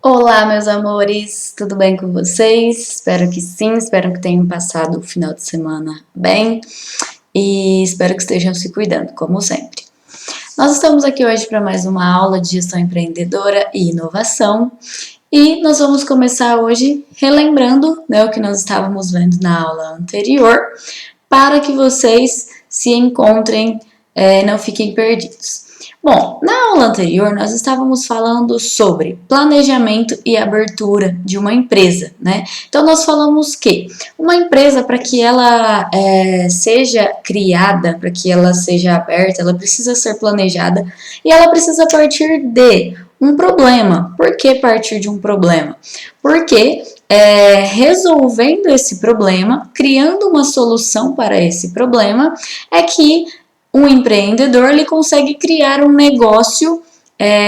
Olá, meus amores, tudo bem com vocês? Espero que sim, espero que tenham passado o final de semana bem e espero que estejam se cuidando, como sempre. Nós estamos aqui hoje para mais uma aula de gestão empreendedora e inovação e nós vamos começar hoje relembrando, o que nós estávamos vendo na aula anterior para que vocês se encontrem, não fiquem perdidos. Bom, na aula anterior nós estávamos falando sobre planejamento e abertura de uma empresa, né? Então nós falamos que uma empresa, para que ela seja criada, para que ela seja aberta, ela precisa ser planejada e ela precisa partir de um problema. Por que partir de um problema? Porque resolvendo esse problema, criando uma solução para esse problema, é que um empreendedor ele consegue criar um negócio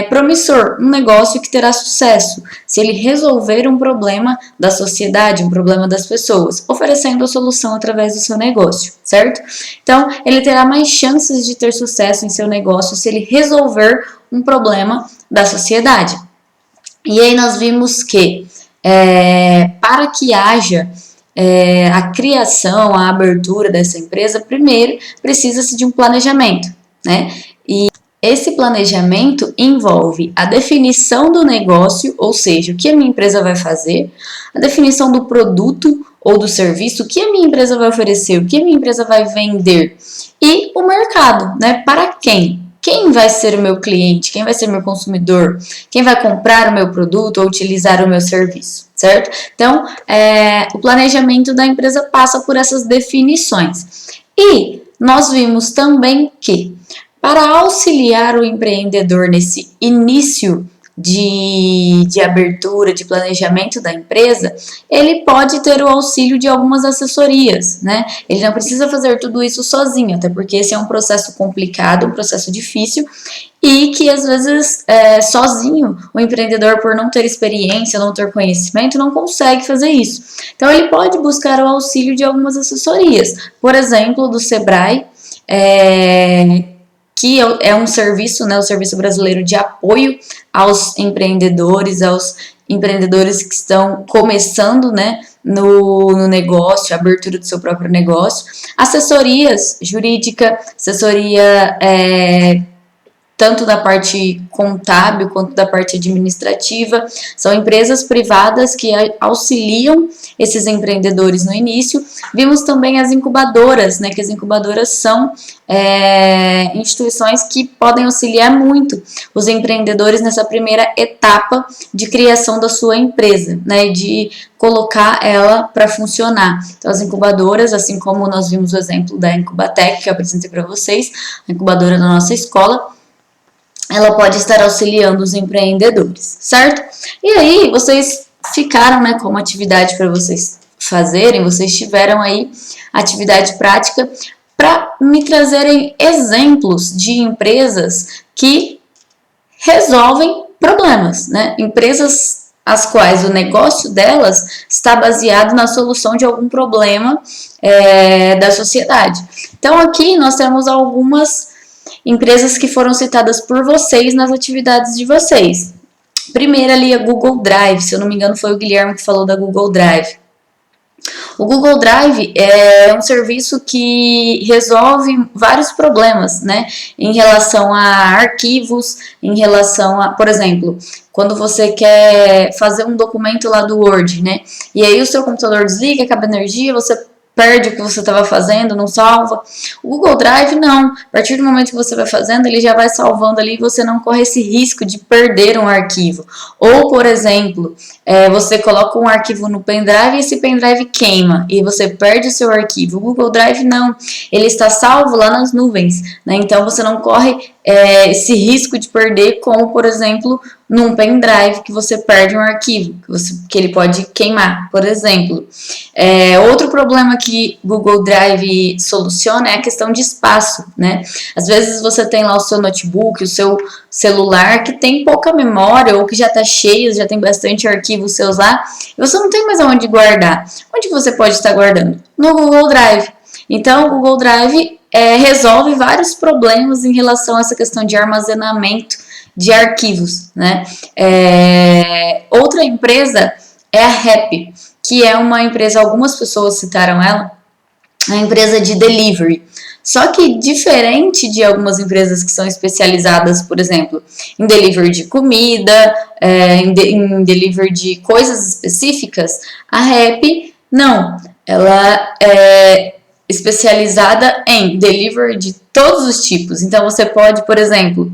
promissor, um negócio que terá sucesso, se ele resolver um problema da sociedade, um problema das pessoas, oferecendo a solução através do seu negócio, certo? Então, ele terá mais chances de ter sucesso em seu negócio se ele resolver um problema da sociedade. E aí nós vimos que para que haja a criação, a abertura dessa empresa, primeiro precisa-se de um planejamento, né? E esse planejamento envolve a definição do negócio, ou seja, o que a minha empresa vai fazer, a definição do produto ou do serviço, o que a minha empresa vai oferecer, o que a minha empresa vai vender, e o mercado, né? Para quem? Quem vai ser o meu cliente? Quem vai ser o meu consumidor? Quem vai comprar o meu produto ou utilizar o meu serviço, certo? Então, o planejamento da empresa passa por essas definições. E nós vimos também que, para auxiliar o empreendedor nesse início de abertura, de planejamento da empresa, ele pode ter o auxílio de algumas assessorias, né? Ele não precisa fazer tudo isso sozinho, até porque esse é um processo complicado, um processo difícil e que às vezes sozinho o empreendedor, por não ter experiência, não ter conhecimento, não consegue fazer isso. Então ele pode buscar o auxílio de algumas assessorias, por exemplo, do Sebrae, que é um serviço, né, o Serviço Brasileiro de Apoio aos empreendedores que estão começando, né, no negócio, a abertura do seu próprio negócio, assessorias jurídica, assessoria tanto da parte contábil quanto da parte administrativa, são empresas privadas que auxiliam esses empreendedores no início. Vimos também as incubadoras, né, que as incubadoras são instituições que podem auxiliar muito os empreendedores nessa primeira etapa de criação da sua empresa, né, de colocar ela para funcionar. Então, as incubadoras, assim como nós vimos o exemplo da Incubatec, que eu apresentei para vocês, a incubadora da nossa escola, ela pode estar auxiliando os empreendedores, certo? E aí, vocês ficaram, né, como atividade para vocês fazerem, vocês tiveram aí atividade prática para me trazerem exemplos de empresas que resolvem problemas, né? Empresas as quais o negócio delas está baseado na solução de algum problema da sociedade. Então, aqui nós temos algumas empresas que foram citadas por vocês nas atividades de vocês. Primeiro ali a Google Drive, se eu não me engano foi o Guilherme que falou da Google Drive. O Google Drive é um serviço que resolve vários problemas, né, em relação a arquivos, em relação a, por exemplo, quando você quer fazer um documento lá do Word, né, e aí o seu computador desliga, acaba a energia, você perde o que você estava fazendo, não salva. O Google Drive não, a partir do momento que você vai fazendo, ele já vai salvando ali e você não corre esse risco de perder um arquivo. Ou, por exemplo, você coloca um arquivo no pendrive e esse pendrive queima e você perde o seu arquivo. O Google Drive não, ele está salvo lá nas nuvens, né? Então você não corre esse risco de perder, como, por exemplo, num pendrive que você perde um arquivo, que ele pode queimar, por exemplo. Outro problema que Google Drive soluciona é a questão de espaço, né? Às vezes você tem lá o seu notebook, o seu celular que tem pouca memória ou que já está cheio, já tem bastante arquivos seus lá, e você não tem mais aonde guardar. Onde você pode estar guardando? No Google Drive. Então, o Google Drive resolve vários problemas em relação a essa questão de armazenamento de arquivos, né? Outra empresa é a Rappi, que é uma empresa, algumas pessoas citaram ela, a empresa de delivery. Só que diferente de algumas empresas que são especializadas, por exemplo, em delivery de comida, em delivery de coisas específicas, a Rappi não. Ela é especializada em delivery de todos os tipos. Então você pode, por exemplo,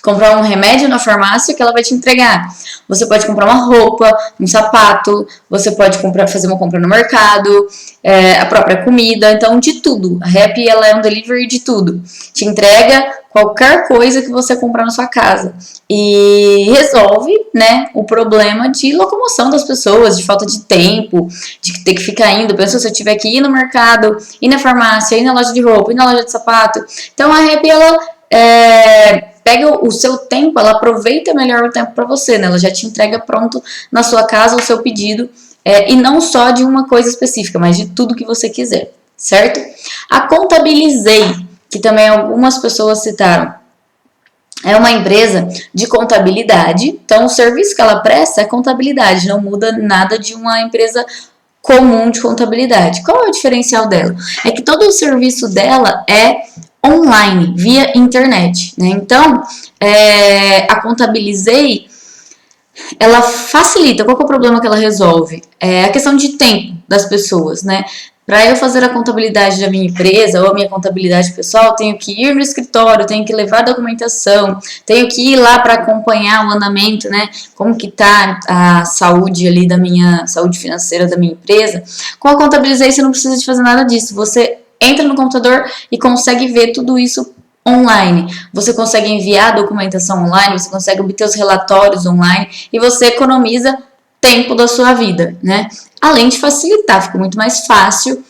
comprar um remédio na farmácia que ela vai te entregar. Você pode comprar uma roupa, um sapato, você pode fazer uma compra no mercado, a própria comida, então de tudo. A Rappi, ela é um delivery de tudo. Te entrega qualquer coisa que você comprar na sua casa e resolve, né, o problema de locomoção das pessoas, de falta de tempo, de ter que ficar indo. Pensa se eu tiver que ir no mercado, ir na farmácia, ir na loja de roupa, ir na loja de sapato. Então a Rappi, ela pega o seu tempo, ela aproveita melhor o tempo para você, né? Ela já te entrega pronto na sua casa o seu pedido, e não só de uma coisa específica, mas de tudo que você quiser, certo? A Contabilizei, que também algumas pessoas citaram, é uma empresa de contabilidade, então o serviço que ela presta é contabilidade, não muda nada de uma empresa comum de contabilidade. Qual é o diferencial dela? É que todo o serviço dela é online, via internet, né? Então, a Contabilizei, ela facilita. Qual que é o problema que ela resolve? É a questão de tempo das pessoas, né? Para eu fazer a contabilidade da minha empresa ou a minha contabilidade pessoal, eu tenho que ir no escritório, tenho que levar documentação, tenho que ir lá para acompanhar o andamento, né? Como que tá a saúde ali da minha saúde financeira da minha empresa. Com a Contabilizei, você não precisa de fazer nada disso. Você entra no computador e consegue ver tudo isso online. Você consegue enviar a documentação online, você consegue obter os relatórios online e você economiza tempo da sua vida, né? Além de facilitar, fica muito mais fácil.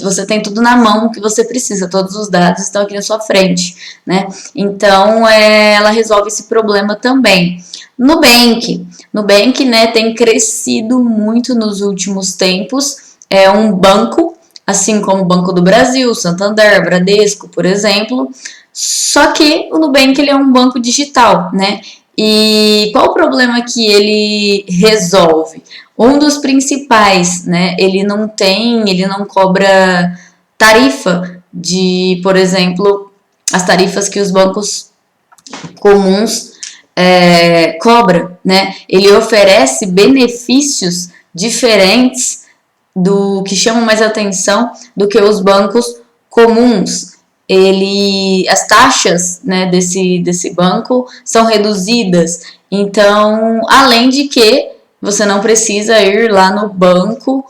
Você tem tudo na mão que você precisa, todos os dados estão aqui na sua frente, né? Então, ela resolve esse problema também. Nubank, né, tem crescido muito nos últimos tempos. É um banco, assim como o Banco do Brasil, Santander, Bradesco, por exemplo. Só que o Nubank, ele é um banco digital, né? E qual o problema que ele resolve? Um dos principais, né? Ele não cobra tarifa de, por exemplo, as tarifas que os bancos comuns cobram, né? Ele oferece benefícios diferentes do que chamam mais atenção do que os bancos comuns. As taxas, né, desse banco são reduzidas. Então, além de que você não precisa ir lá no banco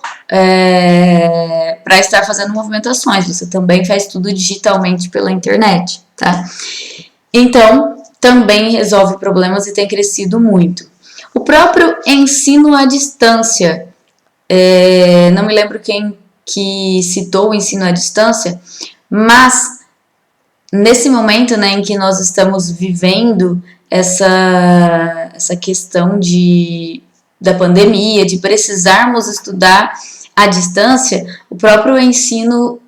para estar fazendo movimentações. Você também faz tudo digitalmente pela internet, tá? Então, também resolve problemas e tem crescido muito. O próprio ensino à distância. Não me lembro quem que citou o ensino à distância, mas nesse momento, né, em que nós estamos vivendo essa questão da pandemia, de precisarmos estudar à distância, o próprio ensino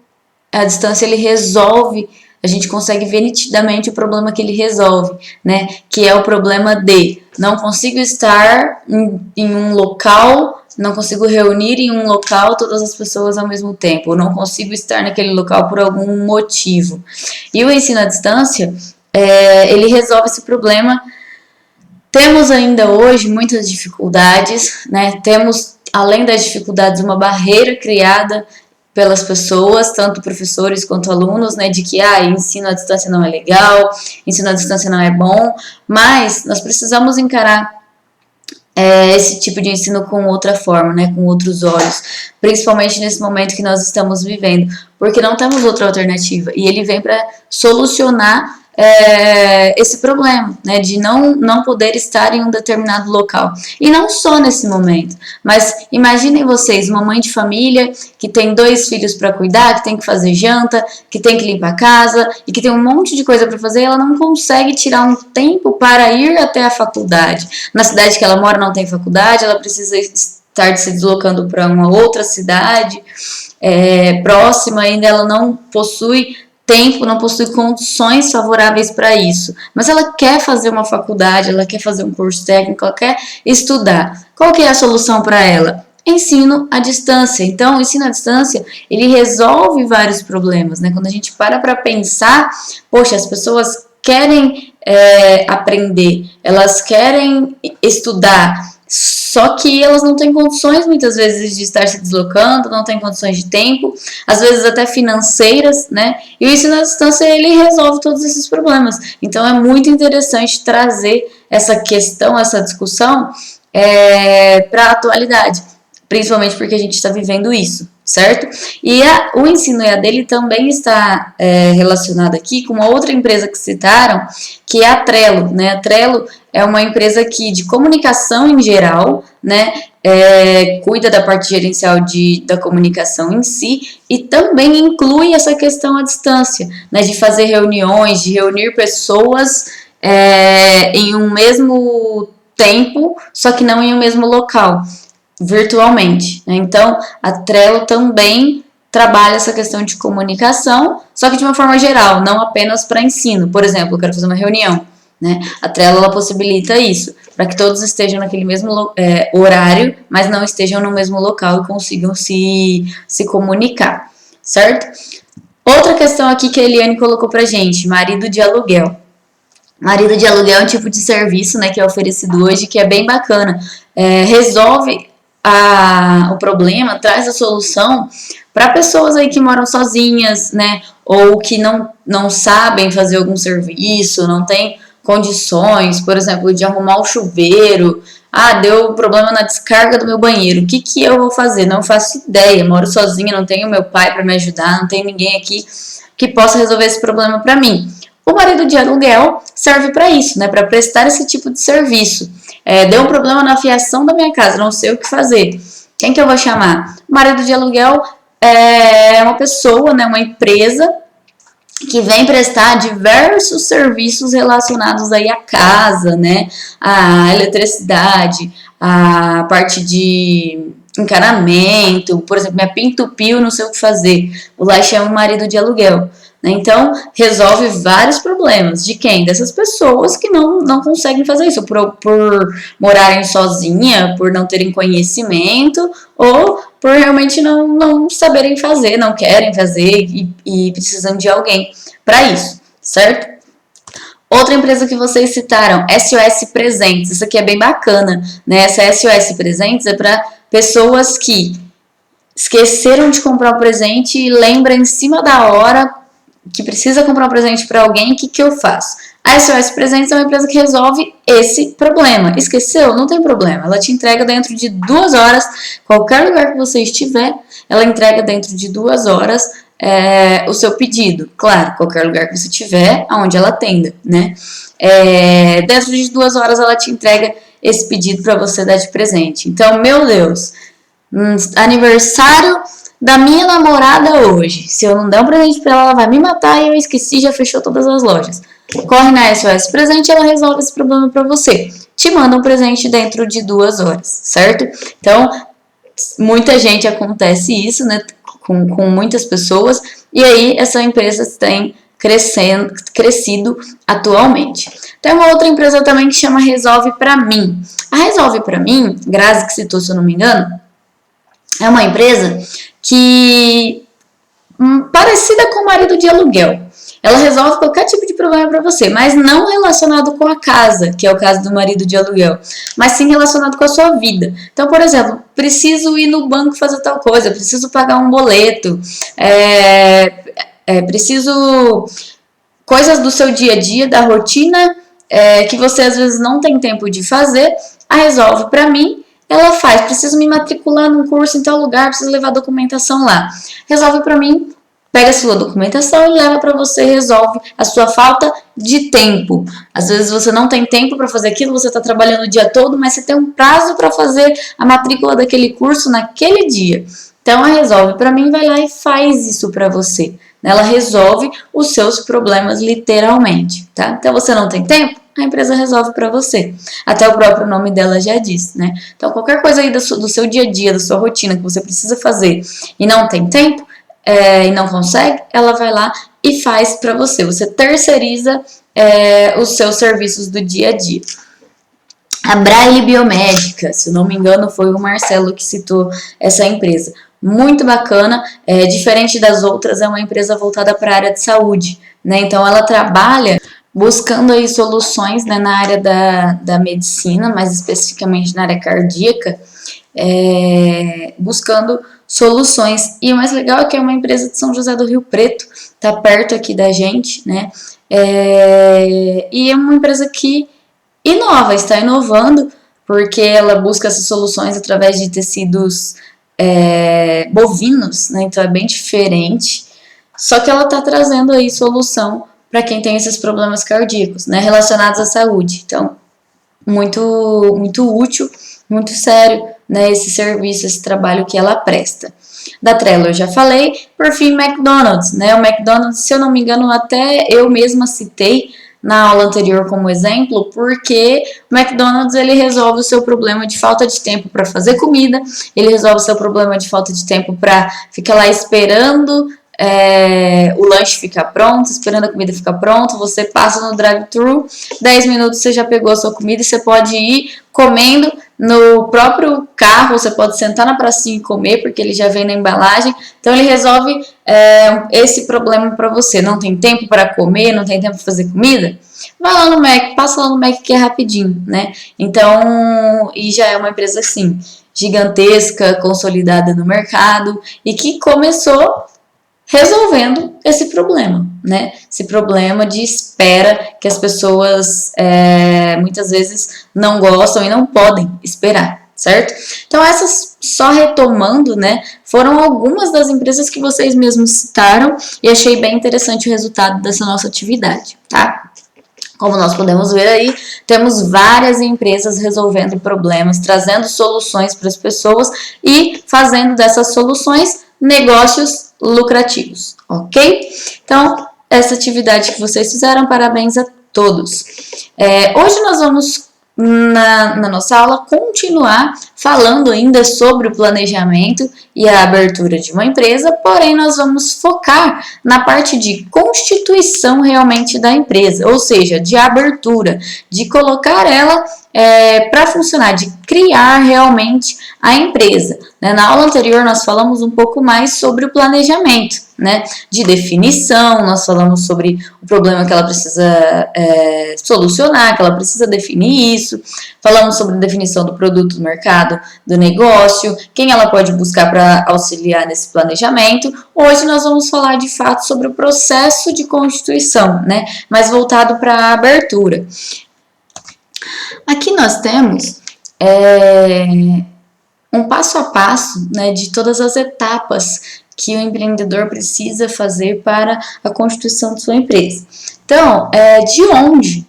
à distância, ele resolve, a gente consegue ver nitidamente o problema que ele resolve, né, que é o problema de não consigo estar em um local, não consigo reunir em um local todas as pessoas ao mesmo tempo, ou não consigo estar naquele local por algum motivo. E o ensino à distância, ele resolve esse problema. Temos ainda hoje muitas dificuldades, né? Temos, além das dificuldades, uma barreira criada pelas pessoas, tanto professores quanto alunos, né, de que ensino à distância não é legal, ensino à distância não é bom, mas nós precisamos encarar esse tipo de ensino com outra forma, né, com outros olhos, principalmente nesse momento que nós estamos vivendo, porque não temos outra alternativa, e ele vem para solucionar esse problema, né, de não poder estar em um determinado local. E não só nesse momento, mas imaginem vocês, uma mãe de família que tem 2 filhos para cuidar, que tem que fazer janta, que tem que limpar a casa e que tem um monte de coisa para fazer, e ela não consegue tirar um tempo para ir até a faculdade. Na cidade que ela mora não tem faculdade, ela precisa estar se deslocando para uma outra cidade próxima, ainda ela não possui tempo, não possui condições favoráveis para isso, mas ela quer fazer uma faculdade, ela quer fazer um curso técnico, ela quer estudar. Qual que é a solução para ela? Ensino à distância. Então, o ensino à distância, ele resolve vários problemas, né? Quando a gente para pensar, poxa, as pessoas querem aprender, elas querem estudar, só que elas não têm condições, muitas vezes, de estar se deslocando, não têm condições de tempo, às vezes até financeiras, né? E o ensino à distância, ele resolve todos esses problemas. Então, é muito interessante trazer essa questão, essa discussão para a atualidade, principalmente porque a gente está vivendo isso, certo? E o ensino EAD dele também está relacionado aqui com uma outra empresa que citaram, que é a Trello, né? A Trello é uma empresa que, de comunicação em geral, né, cuida da parte gerencial da comunicação em si e também inclui essa questão à distância, né, de fazer reuniões, de reunir pessoas em um mesmo tempo, só que não em um mesmo local, virtualmente, né? Então, a Trello também trabalha essa questão de comunicação, só que de uma forma geral, não apenas para ensino. Por exemplo, eu quero fazer uma reunião, né? A Trello ela possibilita isso, para que todos estejam naquele mesmo horário, mas não estejam no mesmo local e consigam se comunicar, certo? Outra questão aqui que a Eliane colocou pra gente, marido de aluguel. Marido de aluguel é um tipo de serviço, né, que é oferecido hoje, que é bem bacana. Resolve o problema, traz a solução para pessoas aí que moram sozinhas, né, ou que não sabem fazer algum serviço, não tem condições, por exemplo, de arrumar o chuveiro. Deu problema na descarga do meu banheiro. O que eu vou fazer? Não faço ideia. Moro sozinha, não tenho meu pai para me ajudar, não tem ninguém aqui que possa resolver esse problema para mim. O marido de aluguel serve para isso, né? Para prestar esse tipo de serviço. Deu um problema na fiação da minha casa, não sei o que fazer. Quem que eu vou chamar? O marido de aluguel é uma pessoa, né? Uma empresa que vem prestar diversos serviços relacionados aí à casa, né? À eletricidade, à parte de encanamento, por exemplo, minha pia entupiu, não sei o que fazer. O lá chama o marido de aluguel. Né? Então, resolve vários problemas. De quem? Dessas pessoas que não conseguem fazer isso, por morarem sozinha, por não terem conhecimento, ou por realmente não saberem fazer, não querem fazer e precisam de alguém para isso, certo? Outra empresa que vocês citaram, SOS Presentes. Isso aqui é bem bacana, né? Essa SOS Presentes é para pessoas que esqueceram de comprar o presente e lembram em cima da hora que precisa comprar um presente para alguém. O que eu faço? A SOS Presentes é uma empresa que resolve esse problema. Esqueceu? Não tem problema. Ela te entrega dentro de 2 horas. Qualquer lugar que você estiver, ela entrega dentro de 2 horas o seu pedido. Claro, qualquer lugar que você estiver, aonde ela atenda, né? Dentro de 2 horas ela te entrega esse pedido para você dar de presente. Então, meu Deus, aniversário da minha namorada hoje. Se eu não der um presente pra ela vai me matar e eu esqueci, já fechou todas as lojas. Corre na SOS Presente, ela resolve esse problema pra você. Te manda um presente dentro de 2 horas, certo? Então, muita gente acontece isso, né? Com muitas pessoas. E aí, essa empresa tem crescido atualmente. Tem uma outra empresa também que chama Resolve Pra Mim. A Resolve Pra Mim, Grazi que citou, se eu não me engano, é uma empresa que parecida com o marido de aluguel. Ela resolve qualquer tipo de problema para você, mas não relacionado com a casa, que é o caso do marido de aluguel, mas sim relacionado com a sua vida. Então, por exemplo, preciso ir no banco fazer tal coisa, preciso pagar um boleto, preciso coisas do seu dia a dia, da rotina, que você às vezes não tem tempo de fazer. A Resolve Pra Mim, ela faz, preciso me matricular num curso em tal lugar, preciso levar documentação lá. Resolve Pra Mim, pega a sua documentação e leva para você, resolve a sua falta de tempo. Às vezes você não tem tempo para fazer aquilo, você está trabalhando o dia todo, mas você tem um prazo para fazer a matrícula daquele curso naquele dia. Então, a Resolve Pra Mim vai lá e faz isso para você. Ela resolve os seus problemas literalmente, tá? Então, você não tem tempo? A empresa resolve para você. Até o próprio nome dela já diz, né? Então, qualquer coisa aí do seu dia a dia, da sua rotina que você precisa fazer e não tem tempo, e não consegue, ela vai lá e faz para você. Você terceiriza os seus serviços do dia a dia. A Braille Biomédica, se eu não me engano, foi o Marcelo que citou essa empresa. Muito bacana, diferente das outras, é uma empresa voltada para a área de saúde, né? Então ela trabalha buscando aí soluções, né, na área da medicina, mais especificamente na área cardíaca, buscando soluções. E o mais legal é que é uma empresa de São José do Rio Preto, tá perto aqui da gente, né? E é uma empresa que inova, está inovando, porque ela busca essas soluções através de tecidos bovinos, né? Então é bem diferente. Só que ela está trazendo aí solução para quem tem esses problemas cardíacos, né? Relacionados à saúde. Então, muito, muito útil, muito sério, né? Esse serviço, esse trabalho que ela presta. Da Trello eu já falei. Por fim, McDonald's, né? O McDonald's, se eu não me engano, até eu mesma citei na aula anterior como exemplo, porque o McDonald's ele resolve o seu problema de falta de tempo para fazer comida, ele resolve o seu problema de falta de tempo para ficar lá esperando o lanche ficar pronto, esperando a comida ficar pronta, você passa no drive-thru, 10 minutos você já pegou a sua comida e você pode ir comendo no próprio carro, você pode sentar na pracinha e comer, porque ele já vem na embalagem. Então ele resolve esse problema para você. Não tem tempo para comer, não tem tempo para fazer comida? Vai lá no Mac, passa lá no Mac que é rapidinho, né? Então, e já é uma empresa assim, gigantesca, consolidada no mercado e que começou resolvendo esse problema, né? Esse problema de espera que as pessoas muitas vezes não gostam e não podem esperar, certo? Então essas, só retomando, né, foram algumas das empresas que vocês mesmos citaram e achei bem interessante o resultado dessa nossa atividade, tá? Como nós podemos ver aí, temos várias empresas resolvendo problemas, trazendo soluções para as pessoas e fazendo dessas soluções negócios lucrativos, ok? Então, essa atividade que vocês fizeram, parabéns a todos. Hoje nós vamos, na nossa aula, continuar falando ainda sobre o planejamento e a abertura de uma empresa, porém nós vamos focar na parte de constituição realmente da empresa, ou seja, de abertura, de colocar ela para funcionar, de criar realmente a empresa. Na aula anterior nós falamos um pouco mais sobre o planejamento, né, de definição, nós falamos sobre o problema que ela precisa solucionar, que ela precisa definir isso, falamos sobre a definição do produto, do mercado, do negócio, quem ela pode buscar para auxiliar nesse planejamento. Hoje nós vamos falar de fato sobre o processo de constituição, né, mais voltado para a abertura. Aqui nós temos um passo a passo, né, de todas as etapas que o empreendedor precisa fazer para a constituição de sua empresa. Então, de onde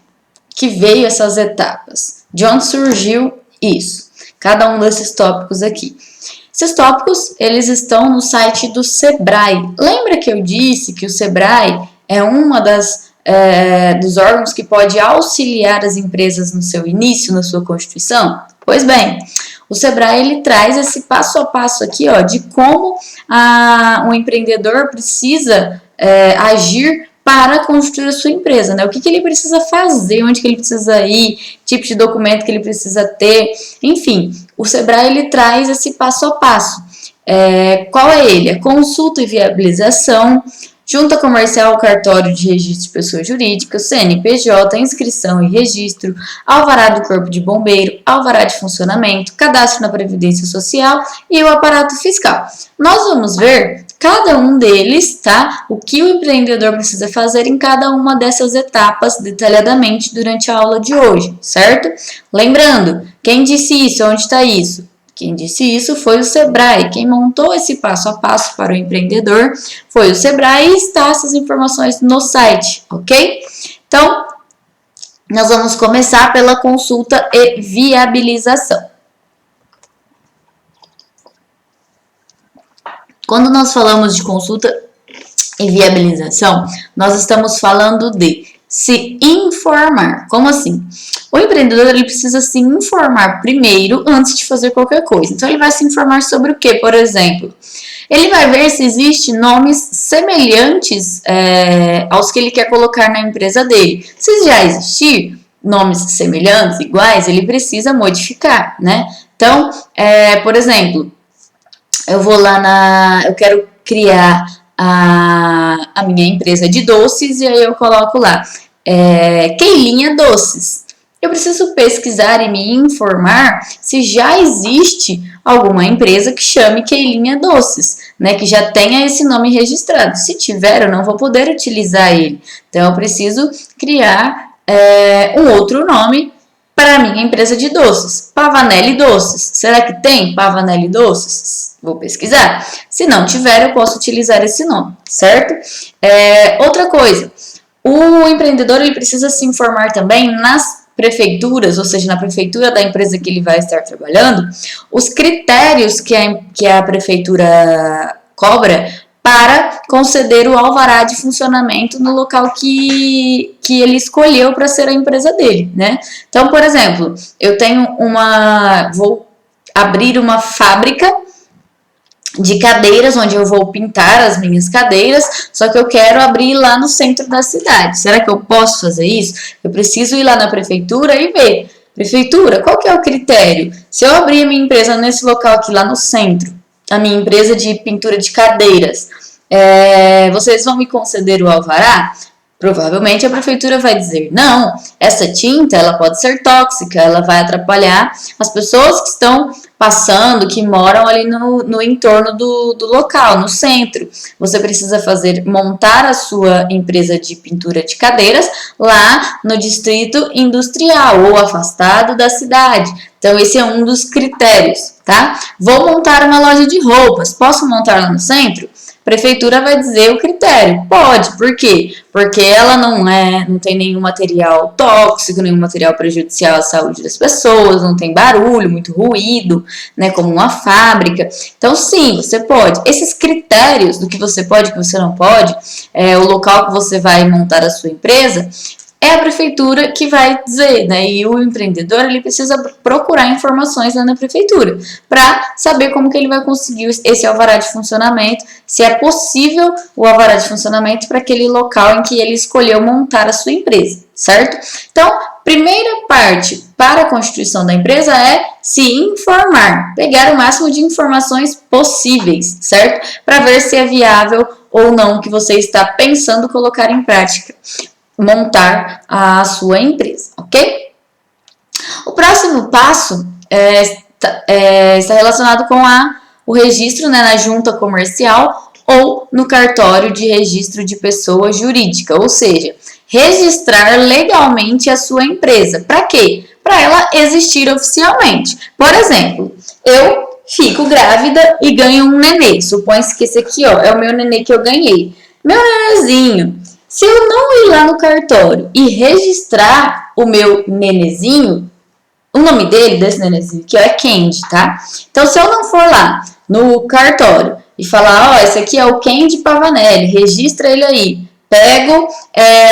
que veio essas etapas? De onde surgiu isso? Cada um desses tópicos aqui. Esses tópicos, eles estão no site do Sebrae. Lembra que eu disse que o Sebrae é uma dos órgãos que pode auxiliar as empresas no seu início, na sua constituição? Pois bem, o Sebrae ele traz esse passo a passo aqui, ó, de como um empreendedor precisa agir para constituir a sua empresa, né? O que ele precisa fazer, onde que ele precisa ir, tipo de documento que ele precisa ter, enfim, o Sebrae ele traz esse passo a passo. Qual é ele? A consulta e viabilização, junta comercial, cartório de registro de pessoa jurídica, CNPJ, inscrição e registro, alvará do corpo de bombeiro, alvará de funcionamento, cadastro na Previdência Social e o aparato fiscal. Nós vamos ver cada um deles, tá? O que o empreendedor precisa fazer em cada uma dessas etapas detalhadamente durante a aula de hoje, certo? Lembrando, quem disse isso? Onde está isso? Quem disse isso foi o Sebrae. Quem montou esse passo a passo para o empreendedor foi o Sebrae e está essas informações no site, ok? Então, nós vamos começar pela consulta e viabilização. Quando nós falamos de consulta e viabilização, nós estamos falando de se informar. Como assim? O empreendedor ele precisa se informar primeiro antes de fazer qualquer coisa. Então, ele vai se informar sobre o quê? Por exemplo, Ele vai ver se existe nomes semelhantes aos que ele quer colocar na empresa dele. Se já existir nomes semelhantes, iguais, ele precisa modificar, né? Então, por exemplo, eu vou lá eu quero criar a minha empresa de doces e aí eu coloco lá Keilinha Doces. Eu preciso pesquisar e me informar se já existe alguma empresa que chame Keilinha Doces, né, que já tenha esse nome registrado. Se tiver, eu não vou poder utilizar ele. Então, eu preciso criar um outro nome para a minha empresa de doces. Pavanelli Doces. Será que tem Pavanelli Doces? Vou pesquisar. Se não tiver, eu posso utilizar esse nome, certo? Outra coisa, o empreendedor ele precisa se informar também nas prefeituras, ou seja, na prefeitura da empresa que ele vai estar trabalhando, os critérios que a prefeitura cobra para conceder o alvará de funcionamento no local que ele escolheu para ser a empresa dele, né? Então, por exemplo, vou abrir uma fábrica de cadeiras, onde eu vou pintar as minhas cadeiras, só que eu quero abrir lá no centro da cidade. Será que eu posso fazer isso? Eu preciso ir lá na prefeitura e ver. Prefeitura, qual que é o critério? Se eu abrir a minha empresa nesse local aqui, lá no centro, a minha empresa de pintura de cadeiras, vocês vão me conceder o alvará? Provavelmente a prefeitura vai dizer, não, essa tinta ela pode ser tóxica, ela vai atrapalhar as pessoas que estão passando, que moram ali no entorno do local, no centro. Você precisa montar a sua empresa de pintura de cadeiras lá no distrito industrial ou afastado da cidade. Então, esse é um dos critérios, tá? Vou montar uma loja de roupas, posso montar lá no centro? A prefeitura vai dizer o critério. Pode, por quê? Porque ela não tem nenhum material tóxico, nenhum material prejudicial à saúde das pessoas, não tem barulho, muito ruído, né, como uma fábrica. Então, sim, você pode. Esses critérios do que você pode e que você não pode, o local que você vai montar a sua empresa, é a prefeitura que vai dizer, né? E o empreendedor ele precisa procurar informações lá na prefeitura para saber como que ele vai conseguir esse alvará de funcionamento, se é possível o alvará de funcionamento para aquele local em que ele escolheu montar a sua empresa, certo? Então, primeira parte para a constituição da empresa é se informar, pegar o máximo de informações possíveis, certo? Para ver se é viável ou não o que você está pensando colocar em prática. Montar a sua empresa, ok? O próximo passo está relacionado com o registro, né, na junta comercial ou no cartório de registro de pessoa jurídica, ou seja, registrar legalmente a sua empresa. Para quê? Para ela existir oficialmente. Por exemplo, eu fico grávida e ganho um nenê. Supõe-se que esse aqui é o meu nenê que eu ganhei. Meu nenezinho. Se eu não ir lá no cartório e registrar o meu nenezinho, o nome desse nenezinho aqui é Kendi, tá? Então, se eu não for lá no cartório e falar, esse aqui é o Kendi Pavanelli, registra ele aí. Pego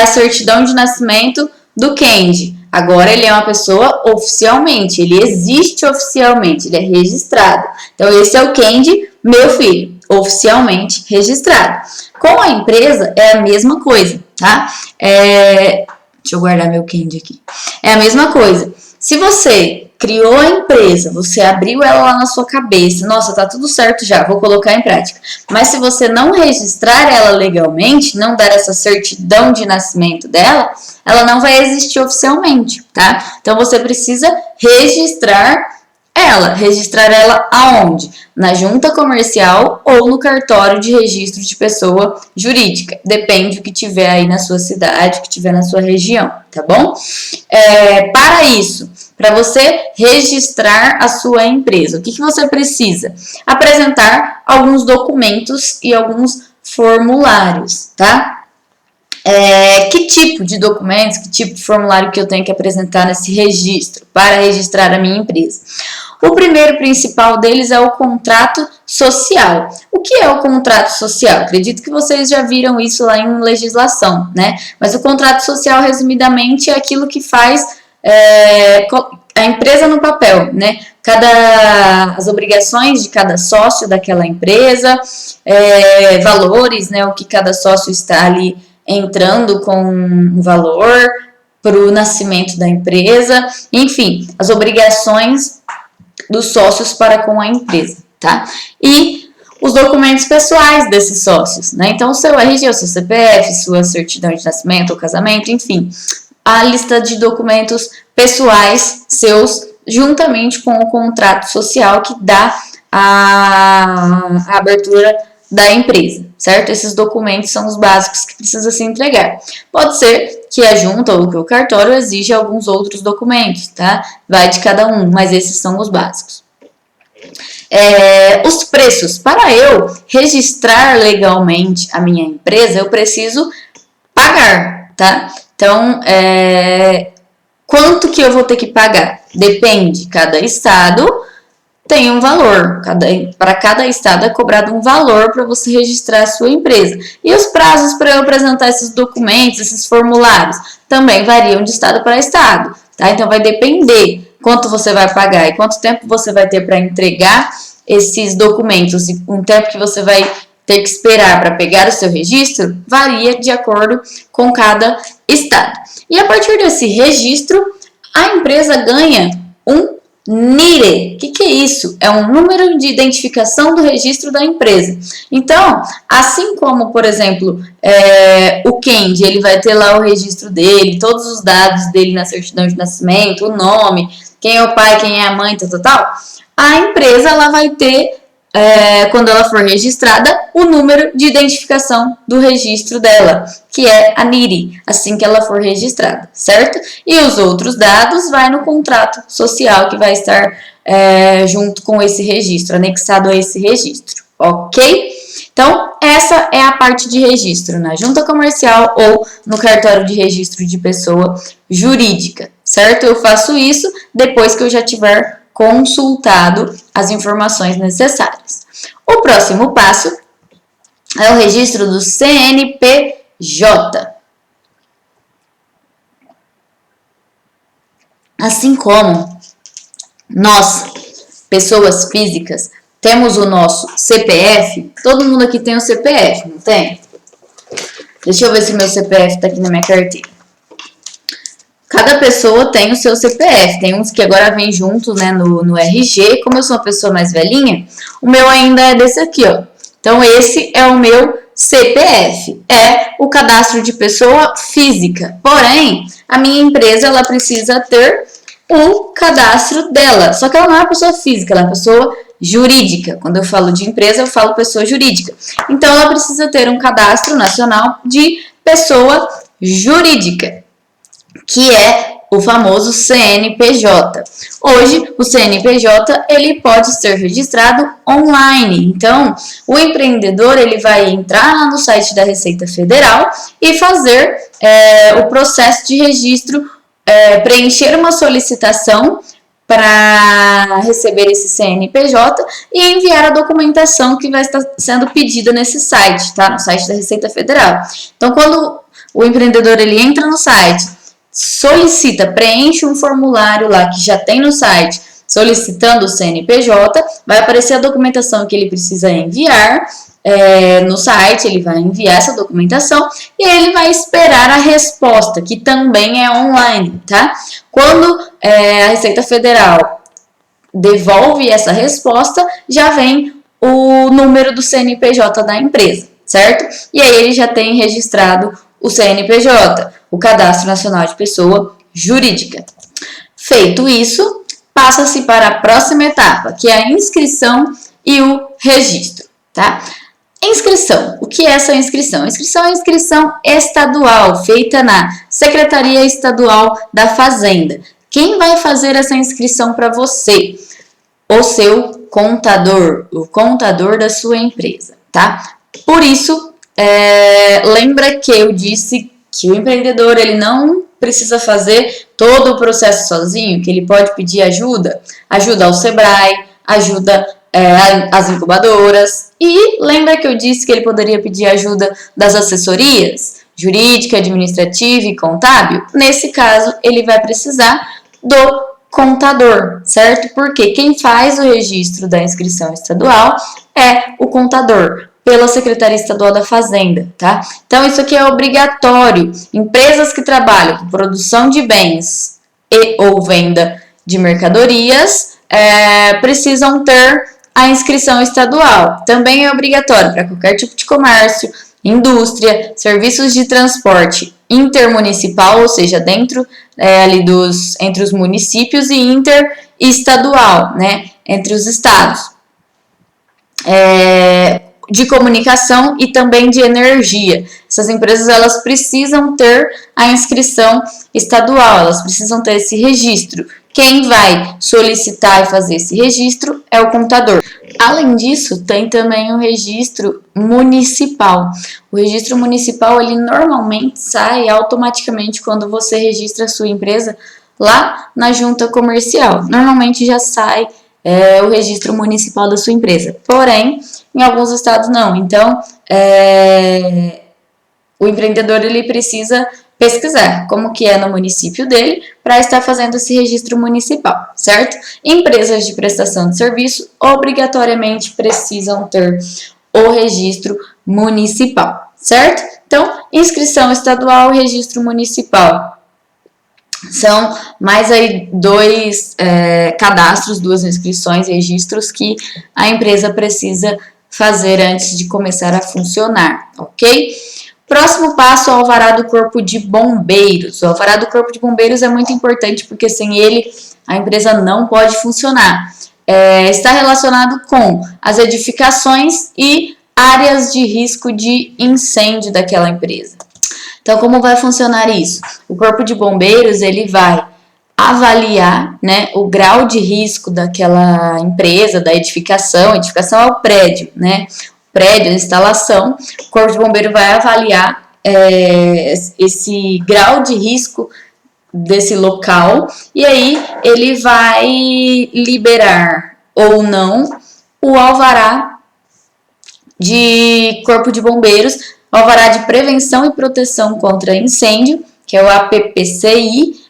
a certidão de nascimento do Kendi. Agora ele é uma pessoa oficialmente, ele existe oficialmente, ele é registrado. Então, esse é o Kendi, meu filho, oficialmente registrado. Com a empresa é a mesma coisa, tá? Deixa eu guardar meu Kendi aqui. É a mesma coisa. Se você criou a empresa, você abriu ela lá na sua cabeça, nossa, tá tudo certo já, vou colocar em prática. Mas se você não registrar ela legalmente, não dar essa certidão de nascimento dela, ela não vai existir oficialmente, tá? Então você precisa registrar ela aonde? Na junta comercial ou no cartório de registro de pessoa jurídica. Depende do que tiver aí na sua cidade, que tiver na sua região, tá bom? Para isso, para você registrar a sua empresa, o que você precisa? Apresentar alguns documentos e alguns formulários, tá? Que tipo de documentos, que tipo de formulário que eu tenho que apresentar nesse registro para registrar a minha empresa? O primeiro principal deles é o contrato social. O que é o contrato social? Acredito que vocês já viram isso lá em legislação, né? Mas o contrato social, resumidamente, é aquilo que faz a empresa no papel, né? As obrigações de cada sócio daquela empresa, valores, né? O que cada sócio está ali entrando com um valor para o nascimento da empresa, enfim, as obrigações dos sócios para com a empresa, tá? E os documentos pessoais desses sócios, né? Então, o seu RG, o seu CPF, sua certidão de nascimento ou casamento, enfim, a lista de documentos pessoais seus, juntamente com o contrato social que dá a abertura da empresa, certo? Esses documentos são os básicos que precisa se entregar. Pode ser que a junta ou que o cartório exija alguns outros documentos, tá? Vai de cada um, mas esses são os básicos. Os preços. Para eu registrar legalmente a minha empresa, eu preciso pagar, tá? Então, quanto que eu vou ter que pagar? Depende, cada estado tem um valor, para cada estado é cobrado um valor para você registrar a sua empresa. E os prazos para eu apresentar esses documentos, esses formulários, também variam de estado para estado, tá? Então, vai depender quanto você vai pagar e quanto tempo você vai ter para entregar esses documentos e um tempo que você vai ter que esperar para pegar o seu registro, varia de acordo com cada estado. E a partir desse registro, a empresa ganha um NIRE. O que é isso? É um número de identificação do registro da empresa. Então, assim como, por exemplo, o Kendi, ele vai ter lá o registro dele, todos os dados dele na certidão de nascimento, o nome, quem é o pai, quem é a mãe, tal. A empresa, ela vai ter, quando ela for registrada, o número de identificação do registro dela, que é a NIRE, assim que ela for registrada, certo? E os outros dados vai no contrato social que vai estar junto com esse registro, anexado a esse registro, ok? Então, essa é a parte de registro na junta comercial ou no cartório de registro de pessoa jurídica, certo? Eu faço isso depois que eu já tiver consultado as informações necessárias. O próximo passo é o registro do CNPJ. Assim como nós, pessoas físicas, temos o nosso CPF, todo mundo aqui tem o CPF, não tem? Deixa eu ver se meu CPF está aqui na minha carteira. Cada pessoa tem o seu CPF, tem uns que agora vem junto, né, no RG. Como eu sou uma pessoa mais velhinha, o meu ainda é desse aqui, ó. Então, esse é o meu CPF, é o cadastro de pessoa física. Porém, a minha empresa, ela precisa ter o cadastro dela. Só que ela não é uma pessoa física, ela é uma pessoa jurídica. Quando eu falo de empresa, eu falo pessoa jurídica. Então, ela precisa ter um cadastro nacional de pessoa jurídica, que é o famoso CNPJ. Hoje, o CNPJ, ele pode ser registrado online. Então, o empreendedor, ele vai entrar lá no site da Receita Federal e fazer o processo de registro, preencher uma solicitação para receber esse CNPJ e enviar a documentação que vai estar sendo pedida nesse site, tá? No site da Receita Federal. Então, quando o empreendedor, ele entra no site, solicita, preenche um formulário lá que já tem no site, solicitando o CNPJ, vai aparecer a documentação que ele precisa enviar no site, ele vai enviar essa documentação e ele vai esperar a resposta, que também é online, tá? Quando a Receita Federal devolve essa resposta, já vem o número do CNPJ da empresa, certo? E aí ele já tem registrado o CNPJ, o Cadastro Nacional de Pessoa Jurídica. Feito isso, passa-se para a próxima etapa, que é a inscrição e o registro, tá? Inscrição. O que é essa inscrição? A inscrição é a inscrição estadual, feita na Secretaria Estadual da Fazenda. Quem vai fazer essa inscrição para você? O seu contador, o contador da sua empresa, tá? Por isso, lembra que eu disse que o empreendedor, ele não precisa fazer todo o processo sozinho, que ele pode pedir ajuda ao Sebrae, ajuda às incubadoras, e lembra que eu disse que ele poderia pedir ajuda das assessorias jurídica, administrativa e contábil? Nesse caso, ele vai precisar do contador, certo? Porque quem faz o registro da inscrição estadual é o contador, pela Secretaria Estadual da Fazenda, tá? Então, isso aqui é obrigatório. Empresas que trabalham com produção de bens e ou venda de mercadorias precisam ter a inscrição estadual. Também é obrigatório para qualquer tipo de comércio, indústria, serviços de transporte intermunicipal, ou seja, dentro ali entre os municípios, e interestadual, né, entre os estados. De comunicação e também de energia. Essas empresas, elas precisam ter a inscrição estadual, elas precisam ter esse registro. Quem vai solicitar e fazer esse registro é o contador. Além disso, tem também o registro municipal. O registro municipal, ele normalmente sai automaticamente quando você registra a sua empresa lá na junta comercial. Normalmente já sai o registro municipal da sua empresa. Porém, em alguns estados não. Então, o empreendedor, ele precisa pesquisar como que é no município dele para estar fazendo esse registro municipal, certo? Empresas de prestação de serviço obrigatoriamente precisam ter o registro municipal, certo? Então, inscrição estadual e registro municipal. São mais aí dois cadastros, duas inscrições, registros que a empresa precisa fazer antes de começar a funcionar, ok? Próximo passo, o alvará do Corpo de Bombeiros. O alvará do Corpo de Bombeiros é muito importante porque sem ele a empresa não pode funcionar. Está relacionado com as edificações e áreas de risco de incêndio daquela empresa. Então, como vai funcionar isso? O Corpo de Bombeiros, ele vai avaliar, né, o grau de risco daquela empresa, da edificação. A edificação é o prédio, né? Prédio, a instalação. O Corpo de Bombeiro vai avaliar esse grau de risco desse local e aí ele vai liberar ou não o alvará de Corpo de Bombeiros, o alvará de prevenção e proteção contra incêndio, que é o APPCI,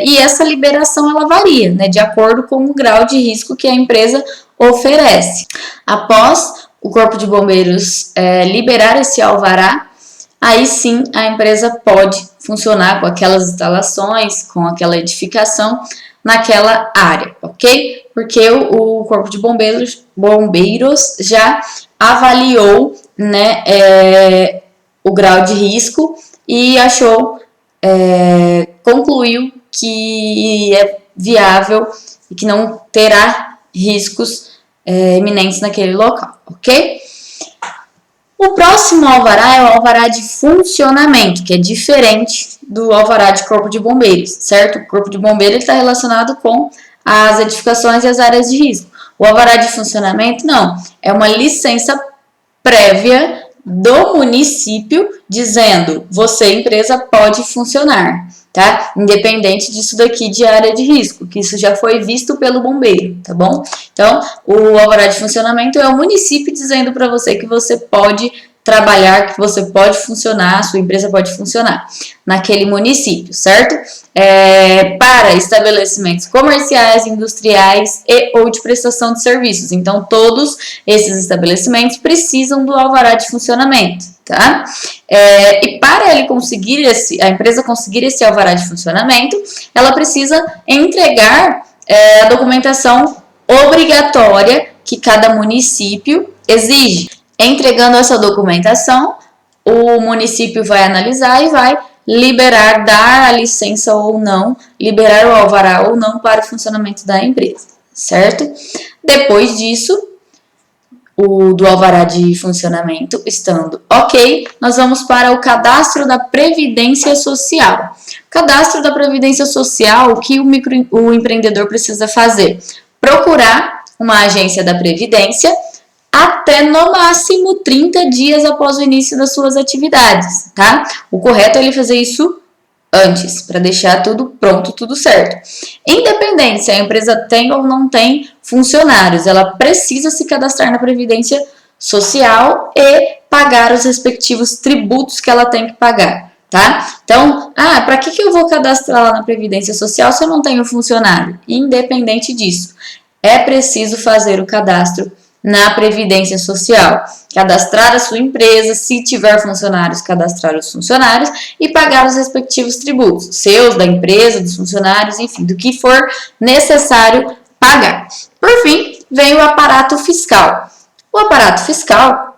e essa liberação ela varia, né, de acordo com o grau de risco que a empresa oferece. Após o Corpo de Bombeiros liberar esse alvará, aí sim a empresa pode funcionar com aquelas instalações, com aquela edificação naquela área, ok? Porque o Corpo de Bombeiros já avaliou, né, o grau de risco e achou, concluiu que é viável e que não terá riscos iminentes naquele local, ok? O próximo alvará é o alvará de funcionamento, que é diferente do alvará de Corpo de Bombeiros, certo? O Corpo de Bombeiro está relacionado com as edificações e as áreas de risco. O alvará de funcionamento, não. É uma licença prévia do município dizendo, você, empresa, pode funcionar, tá? Independente disso daqui de área de risco, que isso já foi visto pelo bombeiro, tá bom? Então, o alvará de funcionamento é o município dizendo para você que você pode trabalhar, que você pode funcionar, a sua empresa pode funcionar naquele município, certo? Para estabelecimentos comerciais, industriais e ou de prestação de serviços. Então, todos esses estabelecimentos precisam do alvará de funcionamento, tá? E para ele conseguir a empresa conseguir esse alvará de funcionamento, ela precisa entregar a documentação obrigatória que cada município exige. Entregando essa documentação, o município vai analisar e vai liberar, dar a licença ou não, liberar o alvará ou não para o funcionamento da empresa, certo? Depois disso, do alvará de funcionamento estando ok, nós vamos para o cadastro da Previdência Social. Cadastro da Previdência Social, o que o empreendedor precisa fazer? Procurar uma agência da Previdência até no máximo 30 dias após o início das suas atividades, tá? O correto é ele fazer isso antes, para deixar tudo pronto, tudo certo. Independente se a empresa tem ou não tem funcionários, ela precisa se cadastrar na Previdência Social e pagar os respectivos tributos que ela tem que pagar, tá? Então, para que eu vou cadastrar lá na Previdência Social se eu não tenho funcionário? Independente disso, é preciso fazer o cadastro na Previdência Social. Cadastrar a sua empresa, se tiver funcionários, cadastrar os funcionários e pagar os respectivos tributos, seus, da empresa, dos funcionários, enfim, do que for necessário pagar. Por fim, vem o aparato fiscal. O aparato fiscal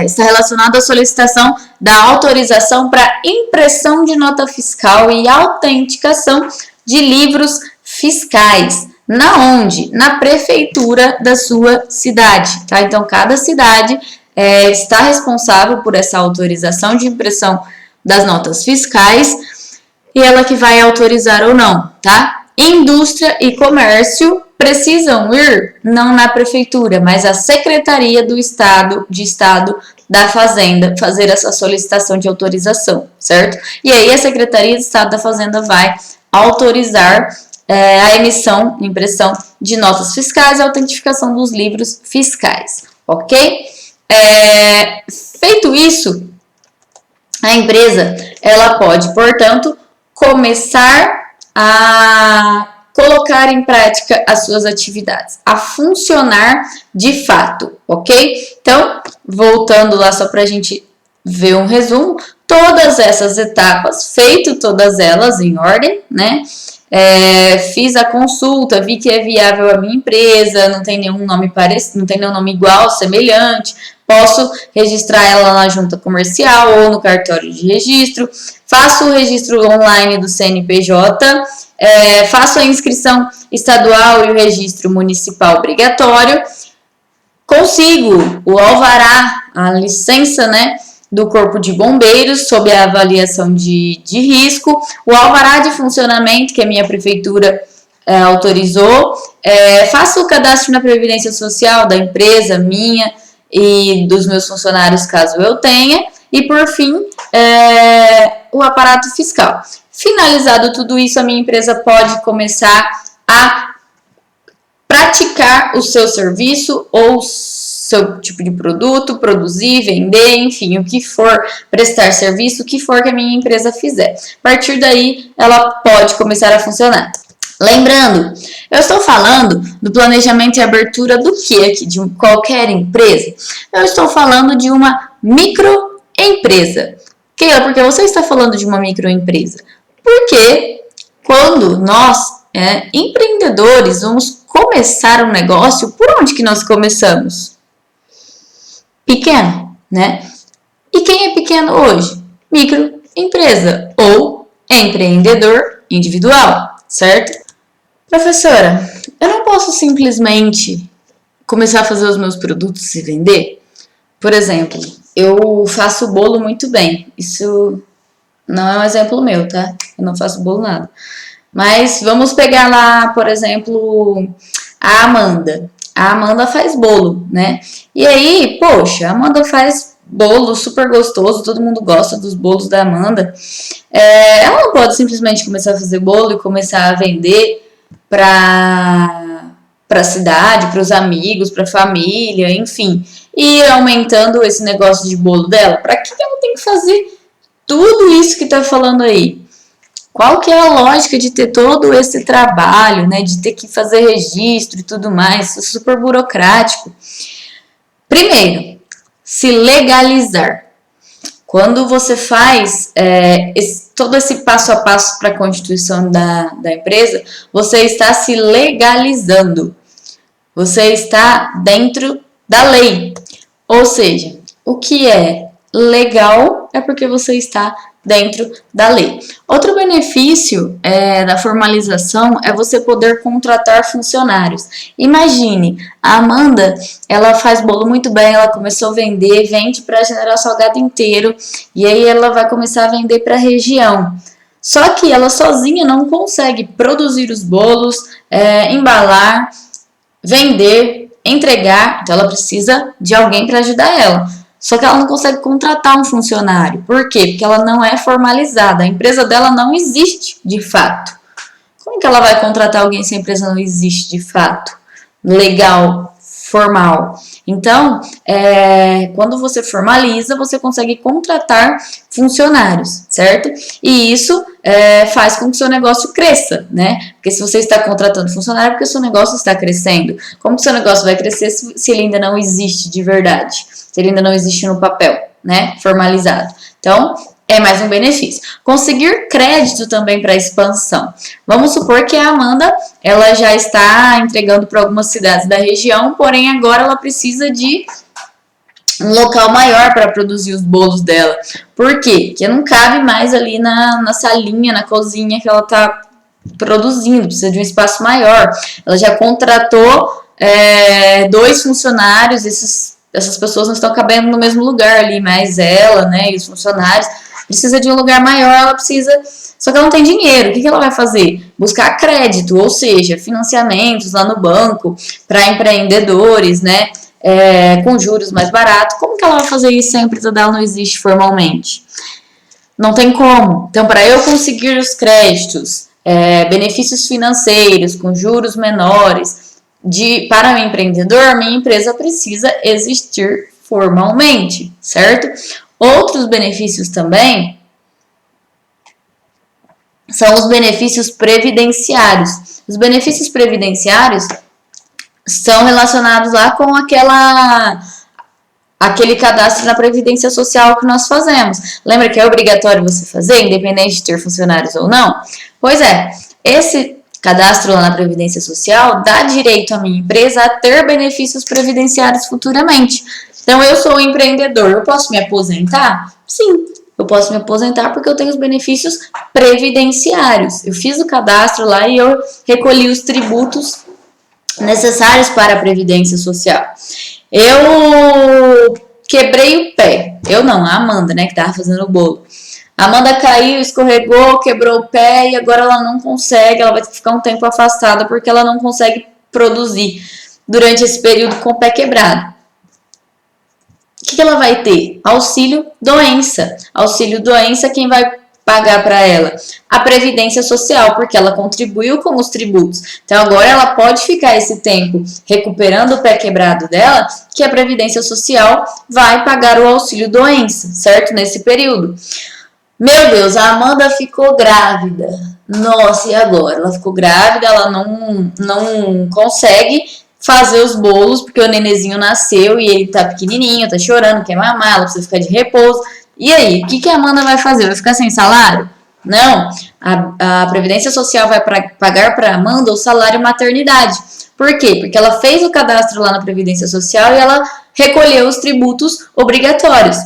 está relacionado à solicitação da autorização para impressão de nota fiscal e autenticação de livros fiscais. Na onde? Na prefeitura da sua cidade, tá? Então, cada cidade está responsável por essa autorização de impressão das notas fiscais e ela que vai autorizar ou não, tá? Indústria e comércio precisam ir não na prefeitura, mas à Secretaria do Estado da Fazenda fazer essa solicitação de autorização, certo? E aí a Secretaria do Estado da Fazenda vai autorizar a emissão, impressão de notas fiscais e autentificação dos livros fiscais, ok? Feito isso, a empresa ela pode, portanto, começar a colocar em prática as suas atividades, a funcionar de fato, ok? Então, voltando lá só para a gente ver um resumo, todas essas etapas, feito todas elas em ordem, né? Fiz a consulta, vi que é viável a minha empresa, não tem nenhum nome parecido, não tem nenhum nome igual, semelhante, posso registrar ela na junta comercial ou no cartório de registro, faço o registro online do CNPJ, faço a inscrição estadual e o registro municipal obrigatório, consigo o alvará, a licença, né, do Corpo de Bombeiros, sob a avaliação de risco, o alvará de funcionamento, que a minha prefeitura autorizou, faço o cadastro na Previdência Social da empresa minha e dos meus funcionários, caso eu tenha, e por fim, o aparato fiscal. Finalizado tudo isso, a minha empresa pode começar a praticar o seu serviço ou seu tipo de produto, produzir, vender, enfim, o que for, prestar serviço, o que for que a minha empresa fizer. A partir daí, ela pode começar a funcionar. Lembrando, eu estou falando do planejamento e abertura do que aqui? De qualquer empresa? Eu estou falando de uma microempresa. Keila, por que você está falando de uma microempresa? Porque quando nós, empreendedores, vamos começar um negócio, por onde que nós começamos? Pequeno, né? E quem é pequeno hoje? Microempresa ou empreendedor individual, certo? Professora, eu não posso simplesmente começar a fazer os meus produtos e vender? Por exemplo, eu faço bolo muito bem. Isso não é um exemplo meu, tá? Eu não faço bolo nada. Mas vamos pegar lá, por exemplo, a Amanda. A Amanda faz bolo, né? E aí, poxa, a Amanda faz bolo super gostoso, todo mundo gosta dos bolos da Amanda. Ela não pode simplesmente começar a fazer bolo e começar a vender para a cidade, para os amigos, para a família, enfim. E ir aumentando esse negócio de bolo dela. Para que ela tem que fazer tudo isso que tá falando aí? Qual que é a lógica de ter todo esse trabalho, né? De ter que fazer registro e tudo mais, isso é super burocrático. Primeiro, se legalizar. Quando você faz todo esse passo a passo para a constituição da empresa, você está se legalizando. Você está dentro da lei. Ou seja, o que é legal é porque você está dentro da lei. Outro benefício da formalização é você poder contratar funcionários. Imagine, a Amanda, ela faz bolo muito bem, ela começou a vender, vende para General Salgado inteiro, e aí ela vai começar a vender para a região. Só que ela sozinha não consegue produzir os bolos, embalar, vender, entregar, então ela precisa de alguém para ajudar ela. Só que ela não consegue contratar um funcionário. Por quê? Porque ela não é formalizada. A empresa dela não existe de fato. Como que ela vai contratar alguém se a empresa não existe de fato? Legal, formal. Então, quando você formaliza, você consegue contratar funcionários, certo? E isso faz com que o seu negócio cresça, né? Porque se você está contratando funcionário, é porque o seu negócio está crescendo. Como que o seu negócio vai crescer se ele ainda não existe de verdade? Se ele ainda não existe no papel, né? Formalizado. Então, é mais um benefício. Conseguir crédito também para expansão. Vamos supor que a Amanda, ela já está entregando para algumas cidades da região, porém agora ela precisa de um local maior para produzir os bolos dela. Por quê? Porque não cabe mais ali na salinha, na cozinha que ela está produzindo, precisa de um espaço maior. Ela já contratou 2 funcionários, essas pessoas não estão cabendo no mesmo lugar ali, mas ela, né, e os funcionários, precisa de um lugar maior, ela precisa, só que ela não tem dinheiro. O que ela vai fazer? Buscar crédito, ou seja, financiamentos lá no banco para empreendedores, né, com juros mais baratos. Como que ela vai fazer isso se a empresa dela não existe formalmente? Não tem como. Então, para eu conseguir os créditos, benefícios financeiros com juros menores para o empreendedor, minha empresa precisa existir formalmente, certo? Outros benefícios também são os benefícios previdenciários. Os benefícios previdenciários são relacionados lá com aquele cadastro na Previdência Social que nós fazemos. Lembra que é obrigatório você fazer, independente de ter funcionários ou não? Pois é, esse cadastro lá na Previdência Social dá direito à minha empresa a ter benefícios previdenciários futuramente. Então, eu sou um empreendedor, eu posso me aposentar? Sim, eu posso me aposentar porque eu tenho os benefícios previdenciários. Eu fiz o cadastro lá e eu recolhi os tributos necessários para a Previdência Social. Eu quebrei o pé. Eu não, a Amanda, né, que estava fazendo o bolo. A Amanda caiu, escorregou, quebrou o pé e agora ela não consegue, ela vai ficar um tempo afastada porque ela não consegue produzir durante esse período com o pé quebrado. O que ela vai ter? Auxílio doença. Auxílio doença, quem vai pagar para ela? A Previdência Social, porque ela contribuiu com os tributos. Então, agora ela pode ficar esse tempo recuperando o pé quebrado dela, que a Previdência Social vai pagar o auxílio doença, certo? Nesse período. Meu Deus, a Amanda ficou grávida. Nossa, e agora? Ela ficou grávida, ela não consegue fazer os bolos, porque o nenenzinho nasceu e ele tá pequenininho, tá chorando, quer mamar, ela precisa ficar de repouso. E aí, o que a Amanda vai fazer? Vai ficar sem salário? Não, a Previdência Social vai pagar para a Amanda o salário maternidade. Por quê? Porque ela fez o cadastro lá na Previdência Social e ela recolheu os tributos obrigatórios.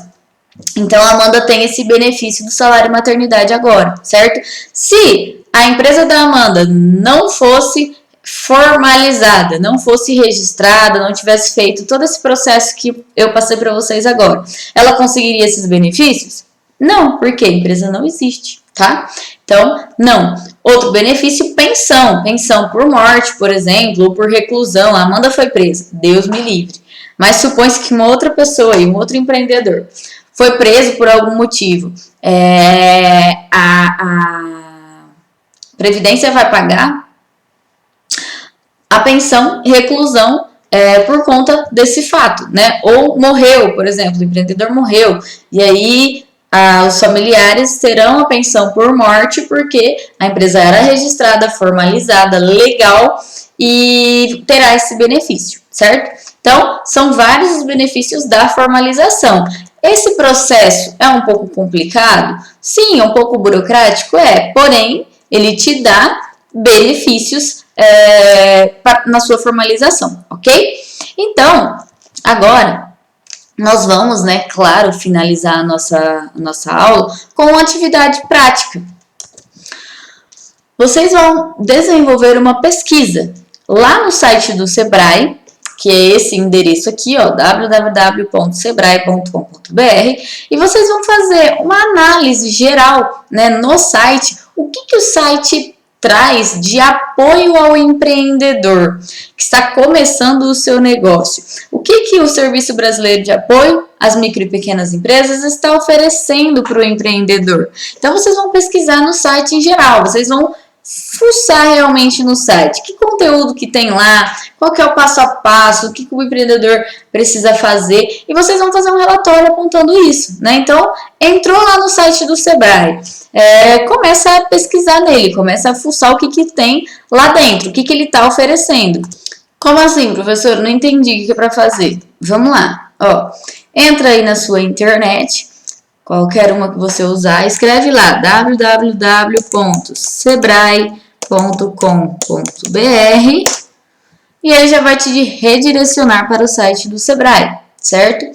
Então, a Amanda tem esse benefício do salário maternidade agora, certo? Se a empresa da Amanda não fosse formalizada, não fosse registrada, não tivesse feito todo esse processo que eu passei para vocês agora, ela conseguiria esses benefícios? Não, porque a empresa não existe, tá? Então, não. Outro benefício, pensão. Pensão por morte, por exemplo, ou por reclusão. A Amanda foi presa, Deus me livre. Mas supõe-se que uma outra pessoa e um outro empreendedor foi preso por algum motivo. A Previdência vai pagar a pensão e reclusão por conta desse fato, né? Ou morreu, por exemplo, o empreendedor morreu, e aí os familiares terão a pensão por morte porque a empresa era registrada, formalizada, legal e terá esse benefício, certo? Então, são vários os benefícios da formalização. Esse processo é um pouco complicado? Sim, é um pouco burocrático? Porém, ele te dá benefícios na sua formalização, ok? Então, agora, nós vamos, né, claro, finalizar a nossa aula com uma atividade prática. Vocês vão desenvolver uma pesquisa lá no site do Sebrae, que é esse endereço aqui, ó, www.sebrae.com.br, e vocês vão fazer uma análise geral, né, no site, o que o site traz de apoio ao empreendedor que está começando o seu negócio. O que o Serviço Brasileiro de Apoio às Micro e Pequenas Empresas está oferecendo para o empreendedor. Então, vocês vão pesquisar no site em geral, vocês vão fuçar realmente no site. Que conteúdo que tem lá, qual que é o passo a passo, o que o empreendedor precisa fazer. E vocês vão fazer um relatório apontando isso, né? Então, entrou lá no site do Sebrae, começa a pesquisar nele, começa a fuçar o que tem lá dentro, o que ele está oferecendo. Como assim, professor? Não entendi o que é para fazer. Vamos lá, ó. Entra aí na sua internet, qualquer uma que você usar, escreve lá www.sebrae.com.br e ele já vai te redirecionar para o site do Sebrae, certo?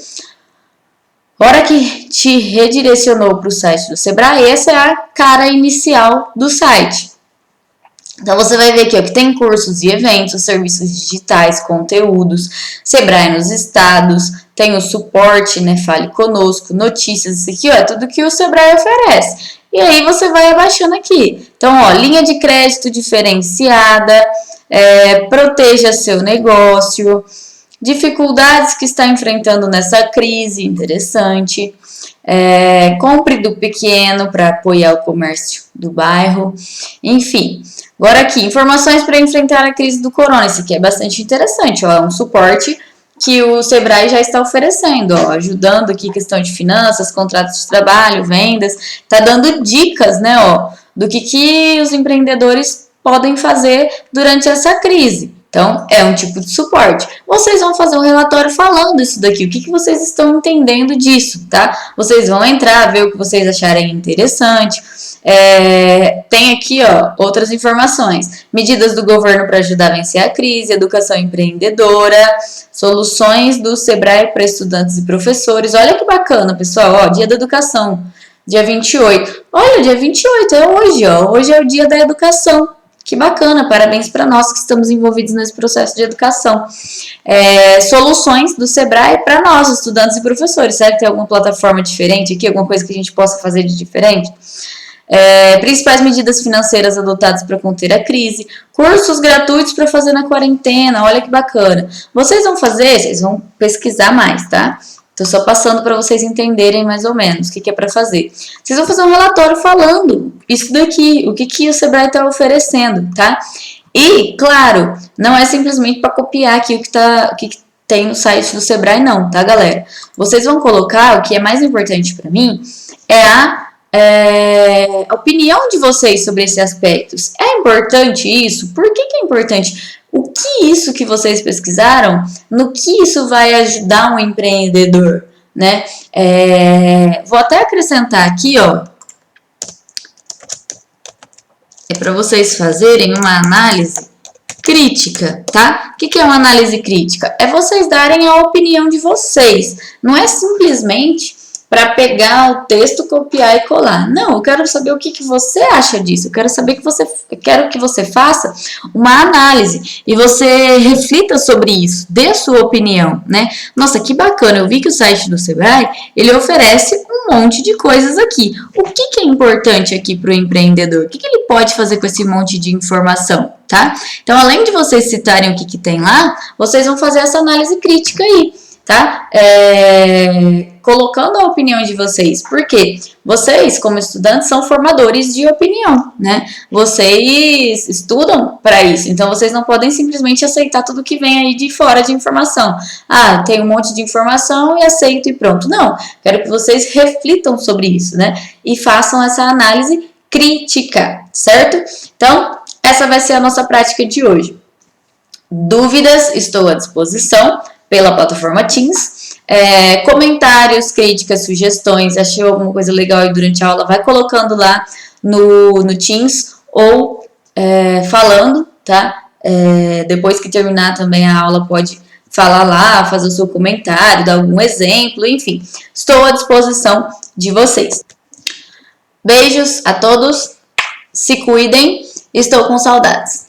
Hora que te redirecionou para o site do Sebrae, essa é a cara inicial do site. Então, você vai ver aqui ó, que tem cursos e eventos, serviços digitais, conteúdos, Sebrae nos estados, tem o suporte, né, Fale Conosco, notícias, isso aqui ó, é tudo que o Sebrae oferece. E aí você vai abaixando aqui. Então, ó, linha de crédito diferenciada, proteja seu negócio, dificuldades que está enfrentando nessa crise, interessante. Compre do pequeno para apoiar o comércio do bairro, enfim. Agora aqui, informações para enfrentar a crise do corona. Isso aqui é bastante interessante, ó, é um suporte que o Sebrae já está oferecendo, ó, ajudando aqui questão de finanças, contratos de trabalho, vendas, tá dando dicas, né, ó, do que os empreendedores podem fazer durante essa crise. Então, é um tipo de suporte. Vocês vão fazer um relatório falando isso daqui, o que vocês estão entendendo disso, tá? Vocês vão entrar, ver o que vocês acharem interessante. Tem aqui, ó, outras informações. Medidas do governo para ajudar a vencer a crise, educação empreendedora, soluções do Sebrae para estudantes e professores. Olha que bacana, pessoal, ó, dia da educação, dia 28. Olha, dia 28 é hoje, ó, hoje é o dia da educação. Que bacana, parabéns para nós que estamos envolvidos nesse processo de educação. Soluções do Sebrae para nós, estudantes e professores. Será que tem alguma plataforma diferente aqui? Alguma coisa que a gente possa fazer de diferente? Principais medidas financeiras adotadas para conter a crise. Cursos gratuitos para fazer na quarentena. Olha que bacana. Vocês vão fazer, vocês vão pesquisar mais, tá? Tô só passando para vocês entenderem mais ou menos o que é para fazer. Vocês vão fazer um relatório falando isso daqui, o que o Sebrae está oferecendo, tá? E, claro, não é simplesmente para copiar aqui o que tem no site do Sebrae, não, tá, galera? Vocês vão colocar, o que é mais importante para mim, é a opinião de vocês sobre esses aspectos. É importante isso? Por que é importante? O que isso que vocês pesquisaram, no que isso vai ajudar um empreendedor, né? Vou até acrescentar aqui, ó, para vocês fazerem uma análise crítica, tá? O que é uma análise crítica? É vocês darem a opinião de vocês, não é simplesmente para pegar o texto, copiar e colar. Não, eu quero saber o que você acha disso. Eu quero saber quero que você faça uma análise e você reflita sobre isso, dê a sua opinião, né? Nossa, que bacana, eu vi que o site do Sebrae, ele oferece um monte de coisas aqui. O que é importante aqui para o empreendedor? O que ele pode fazer com esse monte de informação, tá? Então, além de vocês citarem o que tem lá, vocês vão fazer essa análise crítica aí, tá? Colocando a opinião de vocês, porque vocês, como estudantes, são formadores de opinião, né? Vocês estudam para isso, então vocês não podem simplesmente aceitar tudo que vem aí de fora de informação. Ah, tem um monte de informação e aceito e pronto. Não, quero que vocês reflitam sobre isso, né? E façam essa análise crítica, certo? Então, essa vai ser a nossa prática de hoje. Dúvidas, estou à disposição pela plataforma Teams. Comentários, críticas, sugestões, achei alguma coisa legal aí durante a aula, vai colocando lá no Teams ou falando, tá? Depois que terminar também a aula pode falar lá, fazer o seu comentário, dar algum exemplo, enfim. Estou à disposição de vocês. Beijos a todos, se cuidem, estou com saudades.